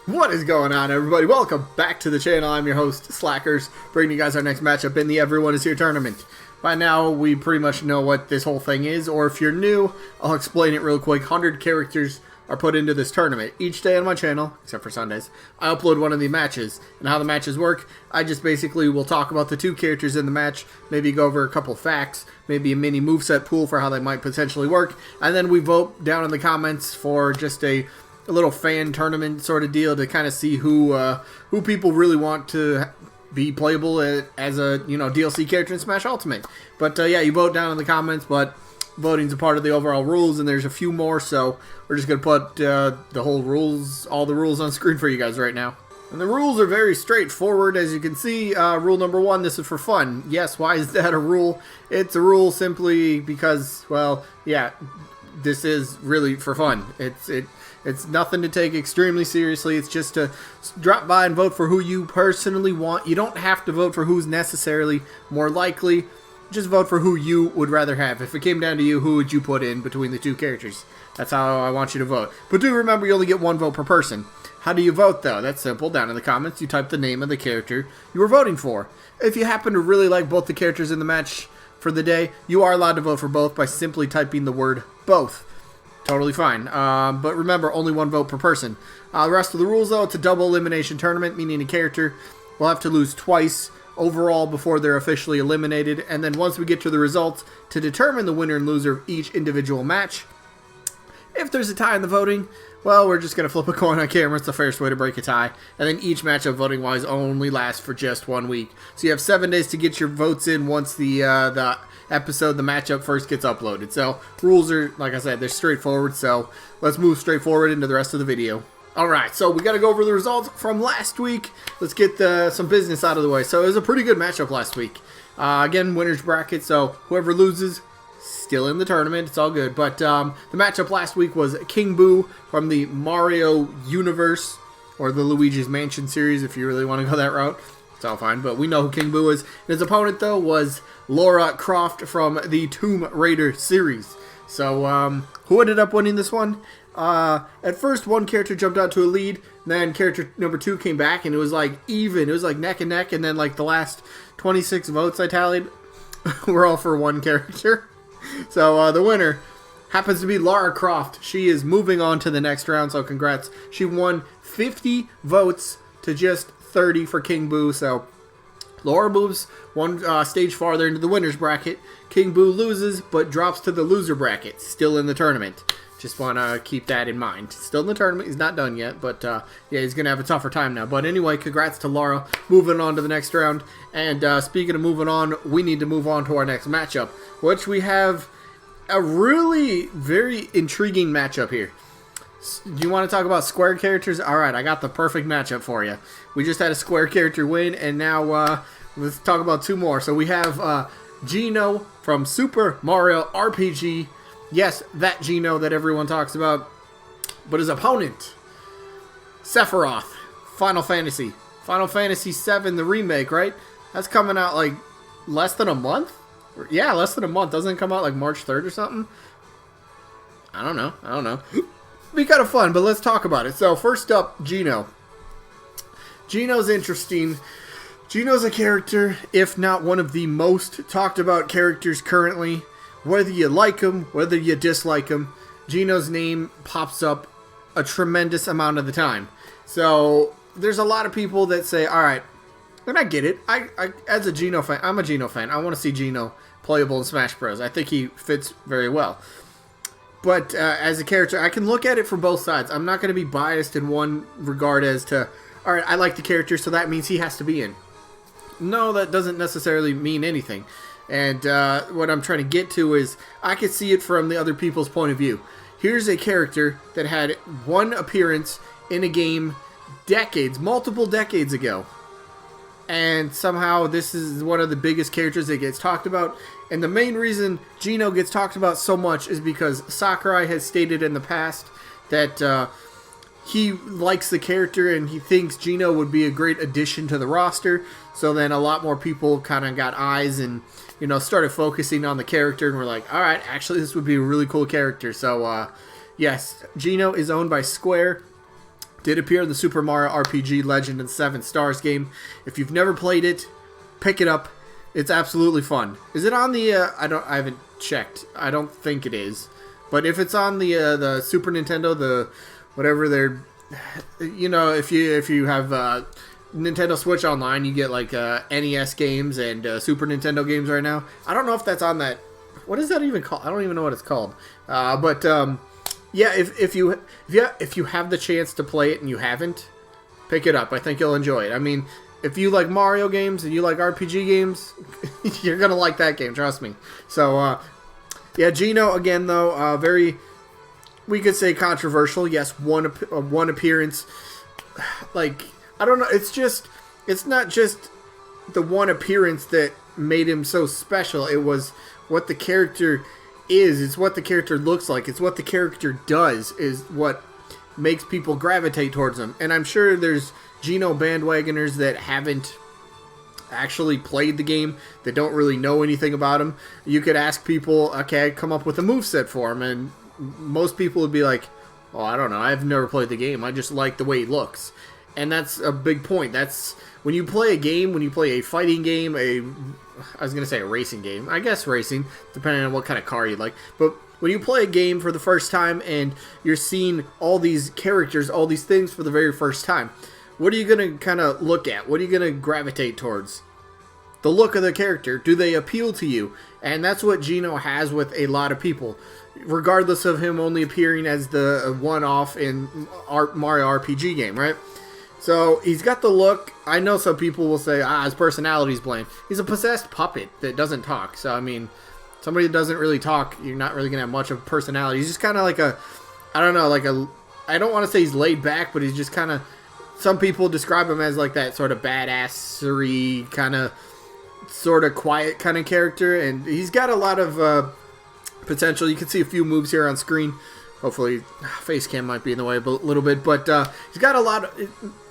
What is going on, everybody? Welcome back to the channel. I'm your host, Slackers, bringing you guys our next matchup in the Everyone Is Here tournament. By now, we pretty much know what this whole thing is, or if you're new, I'll explain it real quick. 100 characters are put into this tournament. Each day on my channel, except for Sundays, I upload one of the matches. And how the matches work, I just basically will talk about the two characters in the match, maybe go over a couple facts, maybe a mini moveset pool for how they might potentially work, and then we vote down in the comments for just a little fan tournament sort of deal to kind of see who people really want to be playable as a DLC character in Smash Ultimate. But yeah, you vote down in the comments, but voting's a part of the overall rules, and there's a few more, so we're just gonna put all the rules on screen for you guys right now. And the rules are very straightforward, as you can see. Rule number 1, this is for fun. Yes, why is that a rule? It's a rule simply because, well, yeah, this is really for fun. It's nothing to take extremely seriously. It's just to drop by and vote for who you personally want. You don't have to vote for who's necessarily more likely. Just vote for who you would rather have. If it came down to you, who would you put in between the two characters? That's how I want you to vote. But do remember, you only get one vote per person. How do you vote, though? That's simple. Down in the comments, you type the name of the character you were voting for. If you happen to really like both the characters in the match for the day, you are allowed to vote for both by simply typing the word both. Totally fine. But remember, only one vote per person. The rest of the rules, though, it's a double elimination tournament, meaning a character will have to lose twice overall before they're officially eliminated. And then once we get to the results, to determine the winner and loser of each individual match, if there's a tie in the voting, well, we're just going to flip a coin on camera. It's the fairest way to break a tie. And then each matchup, voting-wise, only lasts for just 1 week. So you have 7 days to get your votes in once the matchup first gets uploaded. So rules are, like I said, they're straightforward. So let's move straight forward into the rest of the video. Alright, so we got to go over the results from last week. Let's get some business out of the way. So it was a pretty good matchup last week. Again, winner's bracket, so whoever loses, still in the tournament. It's all good. But the matchup last week was King Boo from the Mario Universe, or the Luigi's Mansion series, if you really want to go that route. It's all fine, but we know who King Boo is. His opponent, though, was Lara Croft from the Tomb Raider series. So, who ended up winning this one? At first, one character jumped out to a lead, then character number 2 came back, and it was like even. It was like neck and neck, and then like the last 26 votes I tallied were all for one character. So, the winner happens to be Lara Croft. She is moving on to the next round, so congrats. She won 50 votes to just 30 for King Boo, so Lara moves one stage farther into the winner's bracket. King Boo loses, but drops to the loser bracket, still in the tournament. Just want to keep that in mind. Still in the tournament. He's not done yet, but yeah, he's going to have a tougher time now. But anyway, congrats to Lara. Moving on to the next round. And speaking of moving on, we need to move on to our next matchup, which we have a really very intriguing matchup here. Do you want to talk about square characters? Alright, I got the perfect matchup for you. We just had a square character win, and now let's talk about 2 more. So we have Geno from Super Mario RPG. Yes, that Geno that everyone talks about. But his opponent, Sephiroth, Final Fantasy. Final Fantasy VII, the remake, right? That's coming out like less than a month? Yeah, less than a month. Doesn't it come out like March 3rd or something? I don't know. Be kind of fun, but let's talk about it. So, first up, Geno. Geno's interesting. Geno's a character, if not one of the most talked about characters currently. Whether you like him, whether you dislike him, Geno's name pops up a tremendous amount of the time. So, there's a lot of people that say, alright, and I get it. As a Geno fan, I'm a Geno fan. I want to see Geno playable in Smash Bros. I think he fits very well. But as a character, I can look at it from both sides. I'm not going to be biased in one regard as to, alright, I like the character, so that means he has to be in. No, that doesn't necessarily mean anything. And what I'm trying to get to is, I could see it from the other people's point of view. Here's a character that had one appearance in a game multiple decades ago. And somehow this is one of the biggest characters that gets talked about. And the main reason Geno gets talked about so much is because Sakurai has stated in the past that he likes the character and he thinks Geno would be a great addition to the roster. So then a lot more people kind of got eyes and, started focusing on the character and were like, alright, actually this would be a really cool character. So, yes, Geno is owned by Square. did appear in the Super Mario RPG Legend and 7 Stars game. If you've never played it, pick it up. It's absolutely fun. Is it on the? I haven't checked. I don't think it is. But if it's on the Super Nintendo, the whatever they're, if you have Nintendo Switch Online, you get like NES games and Super Nintendo games right now. I don't know if that's on that. What is that even called? I don't even know what it's called. Yeah, if you have the chance to play it and you haven't, pick it up. I think you'll enjoy it. I mean, if you like Mario games and you like RPG games, you're gonna like that game. Trust me. So, yeah, Geno again though, very, we could say controversial. Yes, one appearance. Like, I don't know. It's not just the one appearance that made him so special. It was what the character is. It's what the character looks like. It's what the character does is what makes people gravitate towards him. And I'm sure there's Geno bandwagoners that haven't actually played the game, that don't really know anything about him. You could ask people, okay, come up with a moveset for him, and most people would be like, oh, I don't know, I've never played the game, I just like the way he looks. And that's a big point. That's when you play a game, when you play a fighting game, I was going to say a racing game. I guess racing, depending on what kind of car you like. But when you play a game for the first time and you're seeing all these characters, all these things for the very first time, what are you going to kind of look at? What are you going to gravitate towards? The look of the character. Do they appeal to you? And that's what Geno has with a lot of people, regardless of him only appearing as the one-off in Mario RPG game, right? So he's got the look. I know some people will say, his personality's bland. He's a possessed puppet that doesn't talk. So, I mean, somebody that doesn't really talk, you're not really going to have much of a personality. He's just kind of like I don't want to say he's laid back, but he's just kind of, some people describe him as like that sort of badassery, kind of, sort of quiet kind of character. And he's got a lot of potential. You can see a few moves here on screen. Hopefully, face cam might be in the way a little bit. But he's got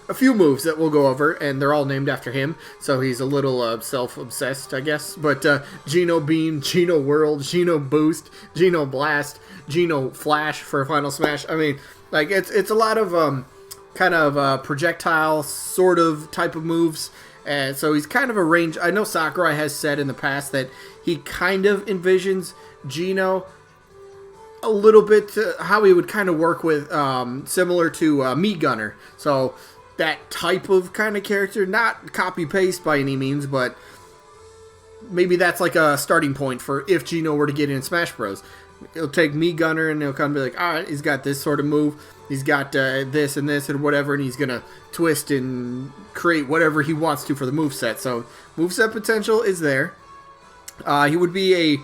a few moves that we'll go over, and they're all named after him, so he's a little self-obsessed, I guess. But Geno Beam, Geno World, Geno Boost, Geno Blast, Geno Flash for Final Smash. I mean, like, it's a lot of kind of projectile sort of type of moves, and so he's kind of a range. I know Sakurai has said in the past that he kind of envisions Geno a little bit how he would kind of work with, similar to Meat Gunner. So that type of kind of character, not copy-paste by any means, but maybe that's like a starting point for if Geno were to get in Smash Bros. He'll take Meat Gunner and he'll kind of be like, alright, he's got this sort of move, he's got this and this and whatever, and he's going to twist and create whatever he wants to for the moveset. So moveset potential is there. He would be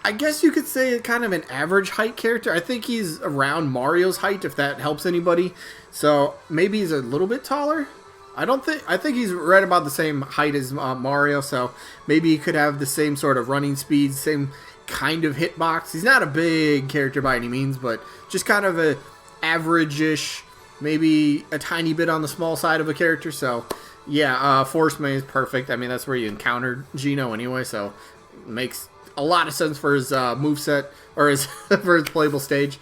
I guess you could say kind of an average height character. I think he's around Mario's height, if that helps anybody. So maybe he's a little bit taller. I think he's right about the same height as Mario, so maybe he could have the same sort of running speed, same kind of hitbox. He's not a big character by any means, but just kind of a average-ish, maybe a tiny bit on the small side of a character. So yeah, Force Main is perfect. I mean, that's where you encountered Geno anyway, so it makes a lot of sense for his moveset, or his for his playable stage.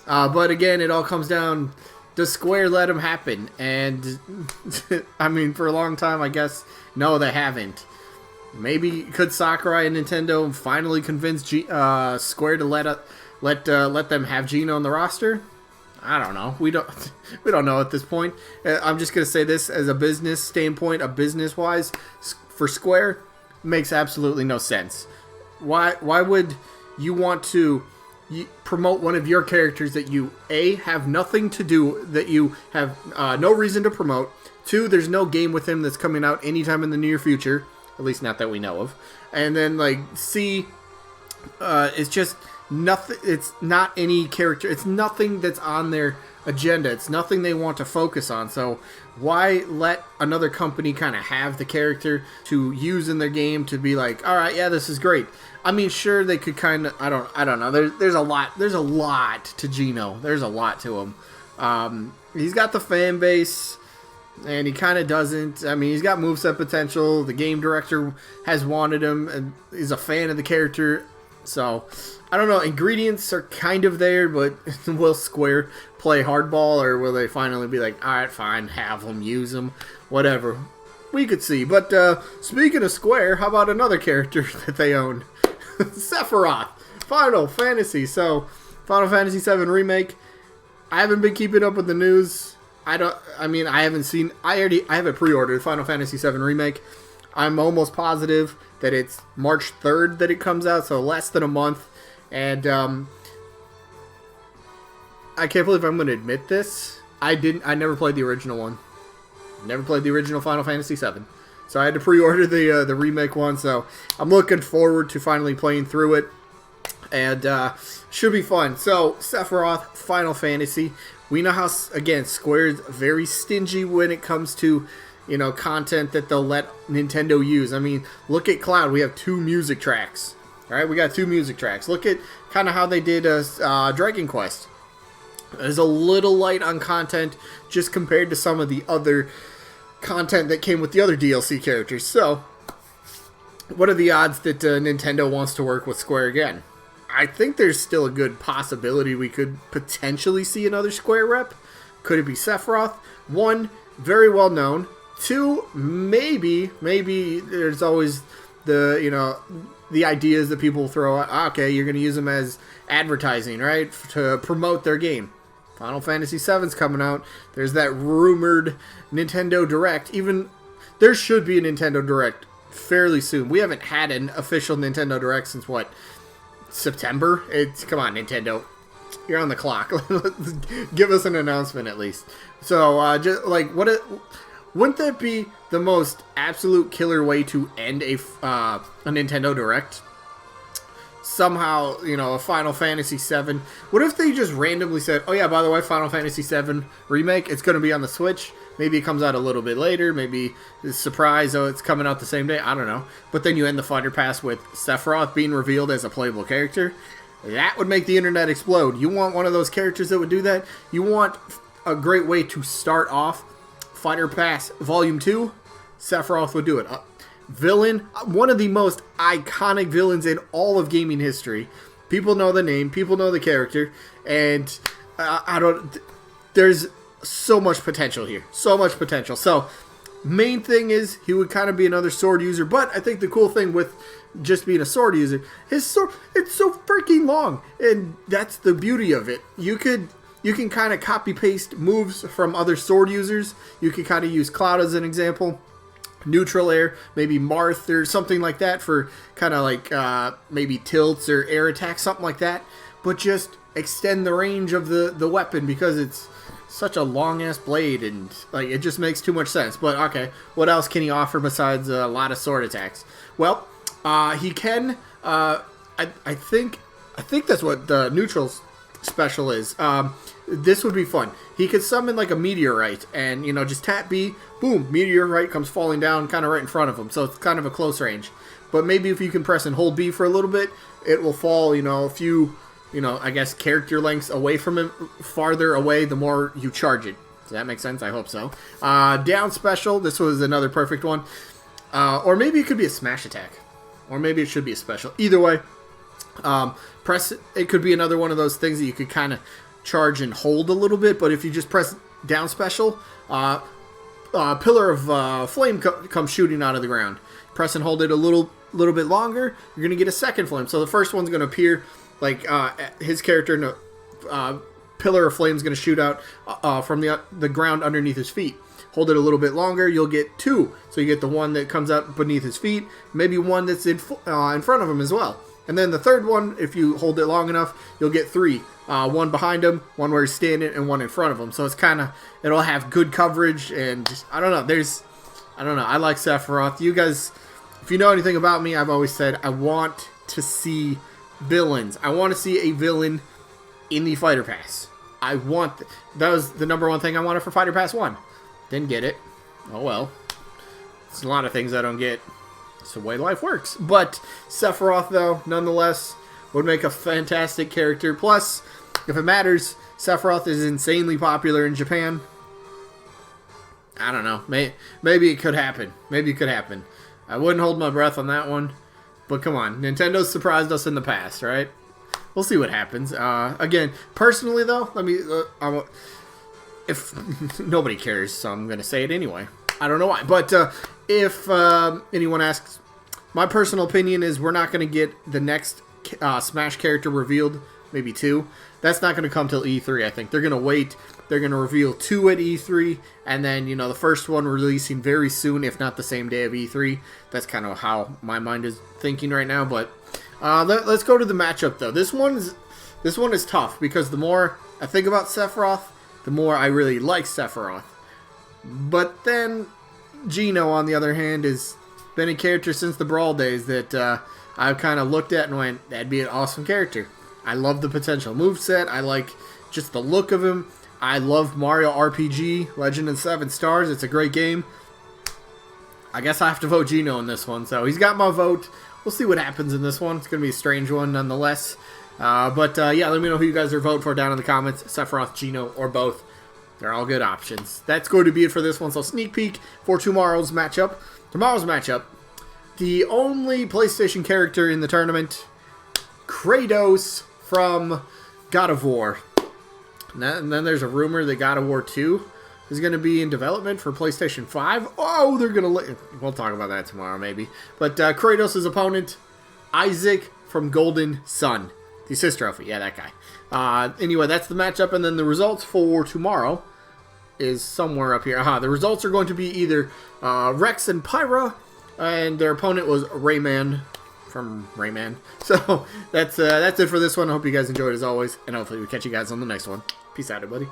But again, it all comes down, does Square let him happen? And I mean, for a long time, I guess, no, they haven't. Maybe could Sakurai and Nintendo finally convince Square to let them have Geno on the roster? I don't know. We don't know at this point. I'm just gonna say this as a business standpoint, business-wise, for Square, makes absolutely no sense. Why would you want to promote one of your characters that you, A, have nothing to do, that you have no reason to promote, 2, there's no game with him that's coming out anytime in the near future, at least not that we know of, and then, like, C, it's just nothing, it's not any character, it's nothing that's on their agenda, it's nothing they want to focus on. So why let another company kind of have the character to use in their game to be like, all right, yeah, this is great. I mean, sure, they could kind of, I don't know. There's a lot to Geno. There's a lot to him. He's got the fan base, and he kind of doesn't. I mean, he's got moveset potential. The game director has wanted him, and he's a fan of the character. So, I don't know, ingredients are kind of there, but will Square play hardball, or will they finally be like, alright, fine, have them, use them, whatever. We could see. But speaking of Square, how about another character that they own? Sephiroth, Final Fantasy. So, Final Fantasy VII Remake. I haven't been keeping up with the news. I haven't seen. I have it pre-ordered, Final Fantasy VII Remake. I'm almost positive that it's March 3rd that it comes out, so less than a month. And I can't believe I'm going to admit this. I never played the original one. Never played the original Final Fantasy VII. So I had to pre-order the remake one. So I'm looking forward to finally playing through it. And should be fun. So Sephiroth, Final Fantasy. We know how, again, Square's very stingy when it comes to, you know, content that they'll let Nintendo use. I mean, look at Cloud. We have 2 music tracks. All right, we got 2 music tracks. Look at kind of how they did Dragon Quest. There's a little light on content just compared to some of the other content that came with the other DLC characters. So, what are the odds that Nintendo wants to work with Square again? I think there's still a good possibility we could potentially see another Square rep. Could it be Sephiroth? 1, very well known. 2, maybe there's always the, you know, the ideas that people throw out. Okay, you're going to use them as advertising, right? To promote their game. Final Fantasy VII's coming out. There's that rumored Nintendo Direct. Even there should be a Nintendo Direct fairly soon. We haven't had an official Nintendo Direct since what? September? Come on, Nintendo. You're on the clock. Give us an announcement at least. So, just like wouldn't that be the most absolute killer way to end a Nintendo Direct? Somehow, you know, a Final Fantasy VII. What if they just randomly said, oh yeah, by the way, Final Fantasy VII Remake, it's going to be on the Switch. Maybe it comes out a little bit later. Maybe it's a surprise, oh, it's coming out the same day. I don't know. But then you end the Fighter Pass with Sephiroth being revealed as a playable character. That would make the internet explode. You want one of those characters that would do that? You want a great way to start off Fighter Pass Volume 2? Sephiroth would do it. Villain, one of the most iconic villains in all of gaming history. People know the name, people know the character, and there's so much potential here. So much potential. So, main thing is, he would kind of be another sword user, but I think the cool thing with just being a sword user, his sword, it's so freaking long, and that's the beauty of it. You can kind of copy-paste moves from other sword users. You can kind of use Cloud as an example. Neutral air, maybe Marth or something like that for kind of like maybe tilts or air attacks, something like that. But just extend the range of the weapon because it's such a long-ass blade and like it just makes too much sense. But okay, what else can he offer besides a lot of sword attacks? Well, he can, I think that's what the neutral's special is. This would be fun. He could summon like a meteorite and, you know, just tap B, boom, meteorite comes falling down kind of right in front of him. So it's kind of a close range. But maybe if you can press and hold B for a little bit, it will fall, you know, a few, you know, I guess character lengths away from him, farther away the more you charge it. Does that make sense? I hope so. Down special, this was another perfect one. Or maybe it could be a smash attack. Or maybe it should be a special. Either way, press it could be another one of those things that you could kind of charge and hold a little bit, but if you just press down special, pillar of flame comes shooting out of the ground. Press and hold it a little bit longer, you're going to get a second flame. So the first one's going to appear like his character in a pillar of flame is going to shoot out from the ground underneath his feet. Hold it a little bit longer, you'll get 2. So you get the one that comes out beneath his feet, maybe one that's in front of him as well. And then the third one, if you hold it long enough, you'll get 3. One behind him, one where he's standing, and one in front of him. So it's kind of, it'll have good coverage, and I don't know, I like Sephiroth. You guys, if you know anything about me, I've always said I want to see villains. I want to see a villain in the Fighter Pass. That was the number one thing I wanted for Fighter Pass 1. Didn't get it. Oh well. It's a lot of things I don't get. It's the way life works. But Sephiroth, though, nonetheless, would make a fantastic character. Plus, if it matters, Sephiroth is insanely popular in Japan. I don't know. Maybe it could happen. Maybe it could happen. I wouldn't hold my breath on that one. But come on. Nintendo's surprised us in the past, right? we'll see what happens. Again, personally though, let me. If nobody cares, so I'm gonna say it anyway. I don't know why, but if anyone asks, my personal opinion is we're not gonna get the next Smash character revealed. Maybe 2. That's not gonna come till E3. I think they're gonna wait. They're gonna reveal 2 at E3, and then the first one releasing very soon, if not the same day of E3. That's kind of how my mind is thinking right now. But let's go to the matchup though. This one is tough because the more I think about Sephiroth, the more I really like Sephiroth. But then Geno, on the other hand, has been a character since the Brawl days that I've kind of looked at and went, that'd be an awesome character. I love the potential moveset. I like just the look of him. I love Mario RPG, Legend of 7 Stars. It's a great game. I guess I have to vote Geno in this one. So he's got my vote. We'll see what happens in this one. It's going to be a strange one nonetheless. Yeah, let me know who you guys are voting for down in the comments. Sephiroth, Geno, or both. They're all good options. That's going to be it for this one. So sneak peek for tomorrow's matchup. The only PlayStation character in the tournament, Kratos from God of War. And then there's a rumor that God of War 2 is going to be in development for PlayStation 5. Oh, they're going to... We'll talk about that tomorrow, maybe. But Kratos' opponent, Isaac from Golden Sun. The assist trophy. Yeah, that guy. Anyway, that's the matchup. And then the results for tomorrow is somewhere up here. The results are going to be either Rex and Pyra, and their opponent was Rayman from Rayman. So that's it for this one. I hope you guys enjoyed as always, and hopefully we catch you guys on the next one. Peace out, everybody.